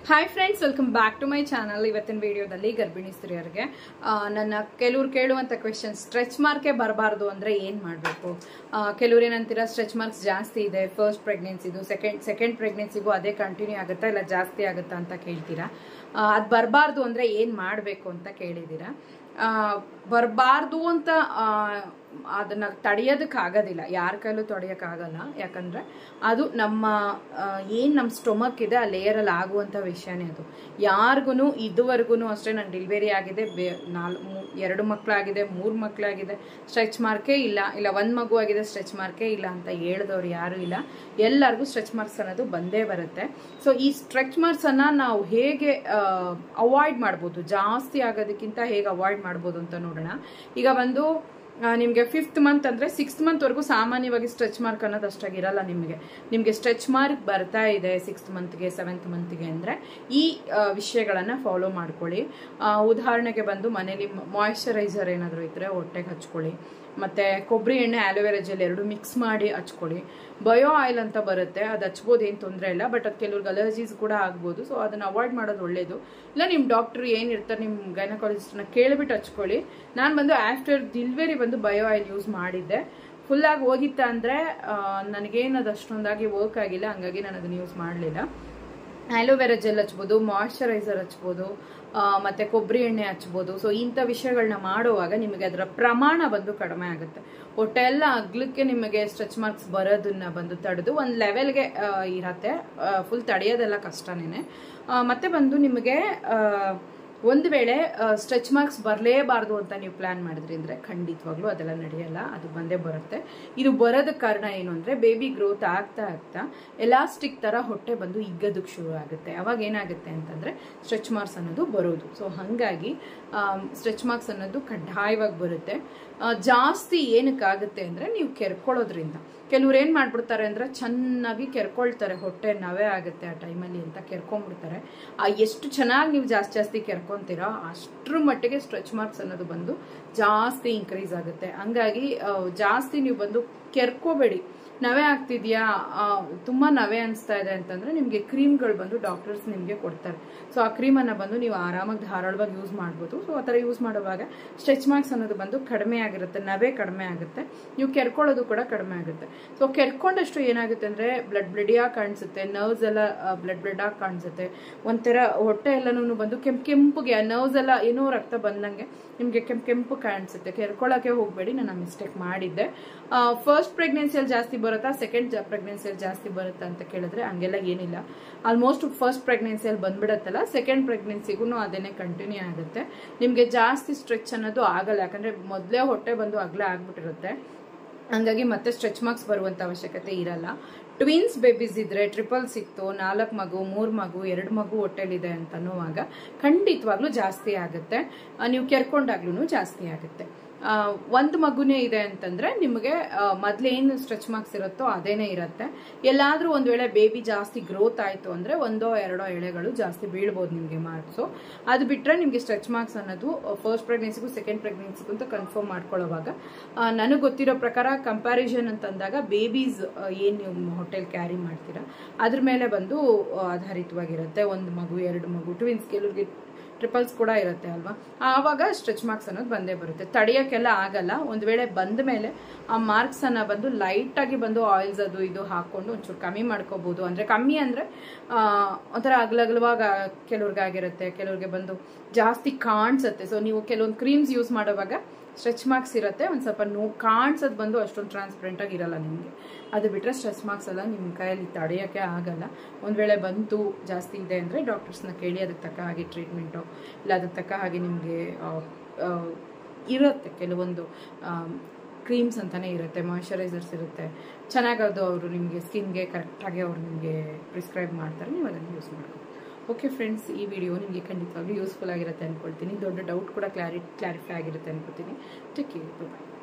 Hi friends, welcome back to my channel. ಇವತ್ತಿನ ವಿಡಿಯೋದಲ್ಲಿ ಗರ್ಭಿಣಿ ಸ್ತ್ರೀಯರಿಗೆ ನನ್ನ ಕೆಲವ್ರು ಕೇಳುವಂಥ ಕ್ವೆಶನ್, ಸ್ಟ್ರೆಚ್ ಮಾರ್ಕೆ ಬರಬಾರ್ದು ಅಂದರೆ ಏನು ಮಾಡಬೇಕು? ಕೆಲವ್ರು ಏನಂತೀರಾ, ಸ್ಟ್ರೆಚ್ ಮಾರ್ಕ್ಸ್ ಜಾಸ್ತಿ ಇದೆ ಫಸ್ಟ್ ಪ್ರೆಗ್ನೆನ್ಸಿದು, ಸೆಕೆಂಡ್ ಪ್ರೆಗ್ನೆನ್ಸಿಗೂ ಅದೇ ಕಂಟಿನ್ಯೂ ಆಗುತ್ತಾ ಇಲ್ಲ ಜಾಸ್ತಿ ಆಗುತ್ತಾ ಅಂತ ಕೇಳ್ತೀರಾ. ಅದು ಬರಬಾರ್ದು ಅಂದರೆ ಏನು ಮಾಡಬೇಕು ಅಂತ ಕೇಳಿದ್ದೀರಾ. ಬರಬಾರ್ದು ಅಂತ ಅದನ್ನ ತಡೆಯೋದಕ್ಕಾಗೋದಿಲ್ಲ, ಯಾರ ಕೈಲೂ ತಡೆಯೋಕ್ಕಾಗಲ್ಲ. ಯಾಕಂದರೆ ಅದು ನಮ್ಮ ಸ್ಟೊಮಕ್ ಇದೆ ಆ ಲೇಯರಲ್ಲಿ ಆಗುವಂಥ ವಿಷಯನೇ ಅದು. ಯಾರಿಗೂ ಇದುವರೆಗೂ ಅಷ್ಟೇ, ನಾನು ಡೆಲಿವರಿ ಆಗಿದೆ, 2 ಮಕ್ಕಳಾಗಿದೆ, 3 ಮಕ್ಕಳಾಗಿದೆ, ಸ್ಟ್ರೆಚ್ ಮಾರ್ಕೇ ಇಲ್ಲ, 1 ಮಗು ಆಗಿದೆ, ಸ್ಟ್ರೆಚ್ ಮಾರ್ಕೇ ಇಲ್ಲ ಅಂತ ಹೇಳಿದವ್ರು ಯಾರೂ ಇಲ್ಲ. ಎಲ್ಲರಿಗೂ ಸ್ಟ್ರೆಚ್ ಮಾರ್ಕ್ಸ್ ಅನ್ನೋದು ಬಂದೇ ಬರುತ್ತೆ. ಸೊ ಈ ಸ್ಟ್ರೆಚ್ ಮಾರ್ಕ್ಸನ್ನು ನಾವು ಹೇಗೆ ಅವಾಯ್ಡ್ ಮಾಡ್ಬೋದು, ಜಾಸ್ತಿ ಆಗೋದಕ್ಕಿಂತ ಹೇಗೆ ಅವಾಯ್ಡ್ ಮಾಡ್ಬೋದು ಅಂತ ನೋಡೋಣ. ಈಗ ಬಂದು ನಿಮಗೆ 5th ಮಂತ್ ಅಂದರೆ 6th ಮಂತ್ವರೆಗೂ ಸಾಮಾನ್ಯವಾಗಿ ಸ್ಟ್ರೆಚ್ ಮಾರ್ಕ್ ಅನ್ನೋದು ಅಷ್ಟಾಗಿರಲ್ಲ. ನಿಮಗೆ ಸ್ಟ್ರೆಚ್ ಮಾರ್ಕ್ ಬರ್ತಾ ಇದೆ 6th ಮಂತ್ಗೆ 7th ಮಂತ್ಗೆ ಅಂದರೆ ಈ ವಿಷಯಗಳನ್ನು ಫಾಲೋ ಮಾಡ್ಕೊಳ್ಳಿ. ಉದಾಹರಣೆಗೆ ಬಂದು ಮನೇಲಿ ಮಾಯಿಶ್ಚರೈಸರ್ ಏನಾದರೂ ಇದ್ದರೆ ಹೊಟ್ಟೆಗೆ ಹಚ್ಕೊಳ್ಳಿ. ಮತ್ತು ಕೊಬ್ಬರಿ ಎಣ್ಣೆ, ಆಲೋವೆರಾ ಜೆಲ್ 2 ಮಿಕ್ಸ್ ಮಾಡಿ ಹಚ್ಕೊಳ್ಳಿ. ಬಯೋ ಆಯಿಲ್ ಅಂತ ಬರುತ್ತೆ, ಅದು ಹಚ್ಬೋದು, ಏನು ತೊಂದರೆ ಇಲ್ಲ. ಬಟ್ ಅದು ಕೆಲವ್ರಿಗೆ ಅಲರ್ಜೀಸ್ ಕೂಡ ಆಗ್ಬೋದು. ಸೊ ಅದನ್ನು ಅವಾಯ್ಡ್ ಮಾಡೋದು ಒಳ್ಳೆಯದು. ಇಲ್ಲ ನಿಮ್ಮ ಡಾಕ್ಟ್ರು ಏನಿರ್ತಾರೆ, ನಿಮ್ಮ ಗೈನಕಾಲಜಿಸ್ಟ್ನ ಕೇಳಿಬಿಟ್ಟು ಹಚ್ಕೊಳ್ಳಿ. ನಾನು ಬಂದು ಆಫ್ಟರ್ ಡೆಲಿವರಿ ಬಂದು ಬಯೋ ಆಯಿಲ್ ಯೂಸ್ ಮಾಡಿದ್ದೆ. ಫುಲ್ಲಾಗಿ ಹೋಗಿತ್ತ ಅಂದರೆ ನನಗೇನದು ಅಷ್ಟೊಂದಾಗಿ ವರ್ಕ್ ಆಗಿಲ್ಲ, ಹಂಗಾಗಿ ನಾನು ಅದನ್ನು ಯೂಸ್ ಮಾಡಲಿಲ್ಲ. ಆಲೋವೆರಾ ಜೆಲ್ ಹಚ್ಬೋದು, ಮಾಯಿಶ್ಚರೈಸರ್ ಹಚ್ಬೋದು, ಮತ್ತು ಕೊಬ್ಬರಿ ಎಣ್ಣೆ ಹಚ್ಬೋದು. ಸೊ ಇಂಥ ವಿಷಯಗಳನ್ನ ಮಾಡುವಾಗ ನಿಮಗೆ ಅದರ ಪ್ರಮಾಣ ಬಂದು ಕಡಿಮೆ ಆಗುತ್ತೆ. ಹೊಟ್ಟೆ ಎಲ್ಲ ಅಗ್ಲಕ್ಕೆ ನಿಮಗೆ ಸ್ಟ್ರೆಚ್ ಮಾರ್ಕ್ಸ್ ಬರೋದನ್ನ ಬಂದು ತಡೆದು ಒಂದು ಲೆವೆಲ್ಗೆ ಇರತ್ತೆ. ಫುಲ್ ತಡೆಯೋದೆಲ್ಲ ಕಷ್ಟನೇ. ಮತ್ತೆ ಬಂದು ನಿಮಗೆ ಒಂದು ವೇಳೆ ಸ್ಟ್ರೆಚ್ ಮಾರ್ಕ್ಸ್ ಬರಲೇಬಾರ್ದು ಅಂತ ನೀವು ಪ್ಲಾನ್ ಮಾಡಿದ್ರಿ ಅಂದರೆ ಖಂಡಿತವಾಗ್ಲೂ ಅದೆಲ್ಲ ನಡೆಯಲ್ಲ, ಅದು ಬಂದೇ ಬರುತ್ತೆ. ಇದು ಬರೋದಕ್ಕೆ ಕಾರಣ ಏನು ಅಂದರೆ, ಬೇಬಿ ಗ್ರೋತ್ ಆಗ್ತಾ ಆಗ್ತಾ ಎಲಾಸ್ಟಿಕ್ ಥರ ಹೊಟ್ಟೆ ಬಂದು ಹಿಗ್ಗೋದಕ್ಕೆ ಶುರು ಆಗುತ್ತೆ. ಅವಾಗ ಏನಾಗುತ್ತೆ ಅಂತಂದರೆ ಸ್ಟ್ರೆಚ್ ಮಾರ್ಕ್ಸ್ ಅನ್ನೋದು ಬರೋದು. ಸೊ ಹಾಗಾಗಿ ಸ್ಟ್ರೆಚ್ ಮಾರ್ಕ್ಸ್ ಅನ್ನೋದು ಕಡ್ಡಾಯವಾಗಿ ಬರುತ್ತೆ. ಜಾಸ್ತಿ ಏನಕ್ಕಾಗುತ್ತೆ ಅಂದರೆ, ನೀವು ಕೆರ್ಕೊಳ್ಳೋದ್ರಿಂದ. ಕೆಲವ್ರು ಏನು ಮಾಡ್ಬಿಡ್ತಾರೆ ಅಂದರೆ, ಚೆನ್ನಾಗಿ ಕೆರ್ಕೊಳ್ತಾರೆ, ಹೊಟ್ಟೆ ನವೆ ಆಗುತ್ತೆ ಆ ಟೈಮಲ್ಲಿ ಅಂತ ಕೆರ್ಕೊಂಡ್ಬಿಡ್ತಾರೆ. ಎಷ್ಟು ಚೆನ್ನಾಗಿ ನೀವು ಜಾಸ್ತಿ ಕೆರ್ಕೊಂತೀರೋ ಅಷ್ಟರ ಮಟ್ಟಿಗೆ ಸ್ಟ್ರೆಚ್ ಮಾರ್ಕ್ಸ್ ಅನ್ನೋದು ಬಂದು ಜಾಸ್ತಿ ಇನ್ಕ್ರೀಸ್ ಆಗುತ್ತೆ. ಹಂಗಾಗಿ ಜಾಸ್ತಿ ನೀವು ಬಂದು ಕೆರ್ಕೋಬೇಡಿ. ನವೆ ಆಗ್ತಿದ್ಯಾ, ತುಂಬ ನವೆ ಅನಿಸ್ತಾ ಇದೆ ಅಂತಂದರೆ ನಿಮಗೆ ಕ್ರೀಮ್ಗಳು ಬಂದು ಡಾಕ್ಟರ್ಸ್ ನಿಮಗೆ ಕೊಡ್ತಾರೆ. ಸೊ ಆ ಕ್ರೀಮನ್ನು ಬಂದು ನೀವು ಆರಾಮಾಗಿ ಧಾರಾಳವಾಗಿ ಯೂಸ್ ಮಾಡ್ಬೋದು. ಸೊ ಆ ಥರ ಯೂಸ್ ಮಾಡುವಾಗ ಸ್ಟ್ರೆಚ್ ಮಾರ್ಕ್ಸ್ ಅನ್ನೋದು ಬಂದು ಕಡಿಮೆ ಆಗಿರುತ್ತೆ, ನವೆ ಕಡಿಮೆ ಆಗುತ್ತೆ, ನೀವು ಕೆರ್ಕೊಳ್ಳೋದು ಕೂಡ ಕಡಿಮೆ ಆಗುತ್ತೆ. ಸೊ ಕೆರ್ಕೊಂಡಷ್ಟು ಏನಾಗುತ್ತೆ ಅಂದರೆ ಬ್ಲಡಿಯಾಗಿ ಕಾಣಿಸುತ್ತೆ, ನರ್ವ್ಸ್ ಎಲ್ಲ ಬ್ಲಡ್ ಕಾಣಿಸುತ್ತೆ. ಒಂಥರ ಹೊಟ್ಟೆ ಎಲ್ಲನೂ ಬಂದು ಕೆಂಪುಗೆ, ಆ ನರ್ವ್ಸ್ ಎಲ್ಲ ಏನೋ ರಕ್ತ ಬಂದಂಗೆ ನಿಮಗೆ ಕೆಂಪು ಕಾಣಿಸುತ್ತೆ. ಕೆರ್ಕೊಳ್ಳೋಕೆ ಹೋಗಬೇಡಿ, ನಾನು ಆ ಮಿಸ್ಟೇಕ್ ಮಾಡಿದ್ದೆ. ಫಸ್ಟ್ ಪ್ರೆಗ್ನೆನ್ಸಿಯಲ್ಲಿ ಜಾಸ್ತಿ ಬರುತ್ತಾ, ಸೆಕೆಂಡ್ ಪ್ರೆಗ್ನೆನ್ಸಿಯಲ್ಲಿ ಜಾಸ್ತಿ ಬರುತ್ತಾ ಅಂತ ಕೇಳಿದ್ರೆ ಹಂಗೆಲ್ಲ ಏನಿಲ್ಲ. ಆಲ್ಮೋಸ್ಟ್ ಫಸ್ಟ್ ಪ್ರೆಗ್ನೆನ್ಸಿಯಲ್ಲಿ ಬಂದ್ಬಿಡತ್ತಲ್ಲ, ಸೆಕೆಂಡ್ ಪ್ರೆಗ್ನೆನ್ಸಿಗೂ ಅದೇನೆ ಕಂಟಿನ್ಯೂ ಆಗುತ್ತೆ. ನಿಮಗೆ ಜಾಸ್ತಿ ಸ್ಟ್ರೆಚ್ ಅನ್ನೋದು ಆಗಲ್ಲ, ಯಾಕಂದ್ರೆ ಮೊದಲೇ ಹೊಟ್ಟೆ ಬಂದು ಅಗಲ ಆಗ್ಬಿಟ್ಟಿರುತ್ತೆ. ಹಂಗಾಗಿ ಮತ್ತೆ ಸ್ಟ್ರೆಚ್ ಮಾರ್ಕ್ಸ್ ಬರುವಂತ ಅವಶ್ಯಕತೆ ಇರಲ್ಲ. ಟ್ವಿನ್ಸ್ ಬೇಬೀಸ್ ಇದ್ರೆ, ಟ್ರಿಪಲ್ಸ್ ಇತ್ತು, 4 ಮಗು, 3 ಮಗು, 2 ಮಗು ಹೊಟ್ಟೆಲಿದೆ ಅಂತ ಅನ್ನುವಾಗ ಖಂಡಿತವಾಗ್ಲೂ ಜಾಸ್ತಿ ಆಗುತ್ತೆ. ನೀವು ಕೆರ್ಕೊಂಡಾಗ್ಲೂ ಜಾಸ್ತಿ ಆಗುತ್ತೆ. 1 ಮಗುನೇ ಇದೆ ಅಂತಂದ್ರೆ ನಿಮಗೆ ಮೊದ್ಲೇನು ಸ್ಟ್ರೆಚ್ ಮಾರ್ಕ್ಸ್ ಇರುತ್ತೋ ಅದೇನೇ ಇರುತ್ತೆ. ಎಲ್ಲಾದ್ರೂ ಒಂದ್ ವೇಳೆ ಬೇಬಿ ಜಾಸ್ತಿ ಗ್ರೋತ್ ಆಯ್ತು ಅಂದ್ರೆ 1 or 2 ಎಳೆಗಳು ಜಾಸ್ತಿ ಬೀಳ್ಬೋದು ನಿಮ್ಗೆ ಮಾರ್ಕ್ಸು. ಅದು ಬಿಟ್ರೆ ನಿಮ್ಗೆ ಸ್ಟ್ರೆಚ್ ಮಾರ್ಕ್ಸ್ ಅನ್ನೋದು ಫಸ್ಟ್ ಪ್ರೆಗ್ನೆನ್ಸಿಗೂ ಸೆಕೆಂಡ್ ಪ್ರೆಗ್ನೆನ್ಸಿಗೂ ಅಂತ ಕನ್ಫರ್ಮ್ ಮಾಡ್ಕೊಳ್ಳೋವಾಗ ನನಗೆ ಗೊತ್ತಿರೋ ಪ್ರಕಾರ ಕಂಪ್ಯಾರಿಸನ್ ಅಂತಂದಾಗ ಬೇಬೀಸ್ ಏನ್ ನೀವು ಹೊಟ್ಟೆಲ್ ಕ್ಯಾರಿ ಮಾಡ್ತೀರಾ ಅದ್ರ ಮೇಲೆ ಬಂದು ಆಧಾರಿತವಾಗಿರುತ್ತೆ. 1 ಮಗು, 2 ಮಗು, ಟ್ವಿನ್ಸ್, ಕೆಲವ್ರಿಗೆ ಟ್ರಿಪಲ್ಸ್ ಕೂಡ ಇರುತ್ತೆ ಅಲ್ವಾ, ಆವಾಗ ಸ್ಟ್ರೆಚ್ ಮಾರ್ಕ್ಸ್ ಅನ್ನೋದು ಬಂದೇ ಬರುತ್ತೆ. ತಡೆಯೋಕ್ಕೆಲ್ಲ ಆಗಲ್ಲ. ಒಂದು ವೇಳೆ ಬಂದ ಮೇಲೆ ಆ ಮಾರ್ಕ್ಸ್ ಅನ್ನ ಬಂದು ಲೈಟ್ ಆಗಿ ಬಂದು ಆಯಿಲ್ಸ್ ಅದು ಇದು ಹಾಕೊಂಡು ಒಂಚೂರು ಕಮ್ಮಿ ಮಾಡ್ಕೋಬಹುದು. ಅಂದ್ರೆ ಕಮ್ಮಿ ಅಂದ್ರೆ ಒಂಥರ ಅಗಲಗಲವಾಗ ಕೆಲವ್ರಿಗಾಗಿರುತ್ತೆ, ಕೆಲವ್ರಿಗೆ ಬಂದು ಜಾಸ್ತಿ ಕಾಣಿಸುತ್ತೆ. ಸೊ ನೀವು ಕೆಲವೊಂದು ಕ್ರೀಮ್ಸ್ ಯೂಸ್ ಮಾಡುವಾಗ ಸ್ಟ್ರೆಚ್ ಮಾರ್ಕ್ಸ್ ಇರುತ್ತೆ, ಒಂದು ಸ್ವಲ್ಪ ಕಾಣಿಸೋದು ಬಂದು ಅಷ್ಟೊಂದು ಟ್ರಾನ್ಸ್ಪರೆಂಟ್ ಆಗಿ ಇರಲ್ಲ ನಿಮಗೆ. ಅದು ಬಿಟ್ಟರೆ ಸ್ಟ್ರೆಚ್ ಮಾರ್ಕ್ಸ್ ಎಲ್ಲ ನಿಮ್ಮ ಕೈಯಲ್ಲಿ ತಡೆಯೋಕ್ಕೆ ಆಗಲ್ಲ. ಒಂದು ವೇಳೆ ಬಂತು ಜಾಸ್ತಿ ಇದೆ ಅಂದರೆ ಡಾಕ್ಟರ್ಸ್ನ ಕೇಳಿ ಅದಕ್ಕೆ ತಕ್ಕ ಹಾಗೆ ಟ್ರೀಟ್ಮೆಂಟು, ಇಲ್ಲ ಅದಕ್ಕೆ ತಕ್ಕ ಹಾಗೆ ನಿಮಗೆ ಇರುತ್ತೆ. ಕೆಲವೊಂದು ಕ್ರೀಮ್ಸ್ ಅಂತಲೇ ಇರುತ್ತೆ, ಮಾಯಿಶ್ಚರೈಸರ್ಸ್ ಇರುತ್ತೆ, ಚೆನ್ನಾಗದು ಅವರು ನಿಮಗೆ ಸ್ಕಿನ್ಗೆ ಕರೆಕ್ಟಾಗಿ ಅವರು ನಿಮಗೆ ಪ್ರಿಸ್ಕ್ರೈಬ್ ಮಾಡ್ತಾರೆ, ನೀವು ಅದನ್ನು ಯೂಸ್ ಮಾಡ್ಬೋದು. ಓಕೆ ಫ್ರೆಂಡ್ಸ್, ಈ ವಿಡಿಯೋ ನಿಮಗೆ ಖಂಡಿತವಾಗ್ಲೂ ಯೂಸ್ಫುಲ್ ಆಗಿರುತ್ತೆ ಅಂದ್ಕೊಳ್ತೀನಿ. ದೊಡ್ಡ ಡೌಟ್ ಕೂಡ ಕ್ಲಾರಿಫೈ ಆಗಿರುತ್ತೆ ಅನ್ಕೋತೀನಿ. ಟೇಕ್ ಕೇರ್, ಬಾಯ್.